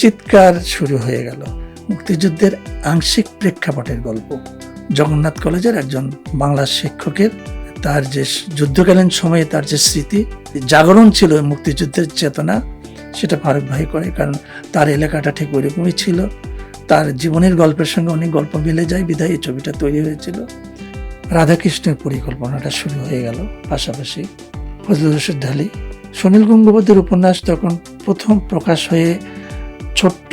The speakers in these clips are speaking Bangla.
চিৎকার শুরু হয়ে গেল। মুক্তিযুদ্ধের আংশিক প্রেক্ষাপটের গল্প। জগন্নাথ কলেজের একজন বাংলা শিক্ষকের তার যে যুদ্ধকালীন সময়ে তার যে স্মৃতি, জাগরণ ছিল মুক্তিযুদ্ধের চেতনা, সেটা ফারুক ভাই করে। কারণ তার এলাকাটা ঠিক ওইরকমই ছিল, তার জীবনের গল্পের সঙ্গে অনেক গল্প মিলে যায়, বিধায় এই ছবিটা তৈরি হয়েছিল। রাধাকৃষ্ণের পরিকল্পনাটা শুরু হয়ে গেল। পাশাপাশি ফজলুর রশিদ ঢালী, সুনীল গঙ্গোপাধ্যায়ের উপন্যাস তখন প্রথম প্রকাশ হয়ে ছোট্ট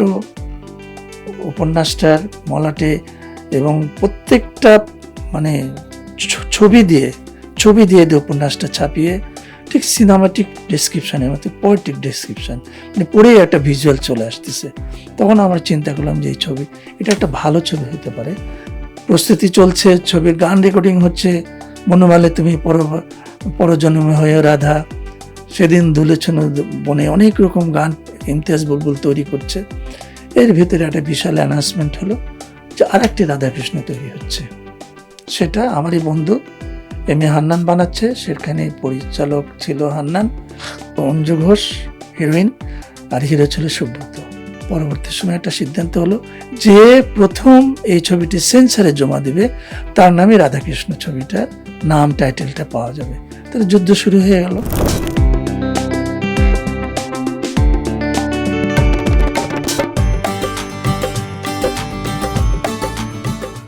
উপন্যাসটার মলাটে এবং প্রত্যেকটা মানে ছবি দিয়ে উপন্যাসটা ছাপিয়ে ঠিক সিনেমাটিক ডেসক্রিপশনের মতো পোয়েটিক ডেসক্রিপশন, মানে পড়েই একটা ভিজুয়াল চলে আসতেছে। তখন আমরা চিন্তা করলাম যে এই ছবি, এটা একটা ভালো ছবি হতে পারে। প্রস্তুতি চলছে, ছবির গান রেকর্ডিং হচ্ছে। বনমালে তুমি পরজন্মে হয়ে রাধা, সেদিন দুলেছন বনে, অনেক রকম গান ইমতিয়াজ বুলবুল তৈরি করছে। এর ভিতরে একটা বিশাল অ্যানাউন্সমেন্ট হলো যে আরেকটি রাধাকৃষ্ণ তৈরি হচ্ছে। সেটা আমারই বন্ধু এম এ হান্নান বানাচ্ছে। সেখানে পরিচালক ছিল হান্নান, অঞ্জু ঘোষ হিরোইন, আর হিরো ছিল সুব্রত। পরবর্তী সময় একটা সিদ্ধান্ত হলো যে প্রথম এই ছবিটি সেন্সরে জমা দেবে তার নামে রাধাকৃষ্ণ ছবিটার নাম, টাইটেলটা পাওয়া যাবে। তাহলে যুদ্ধ শুরু হয়ে গেল।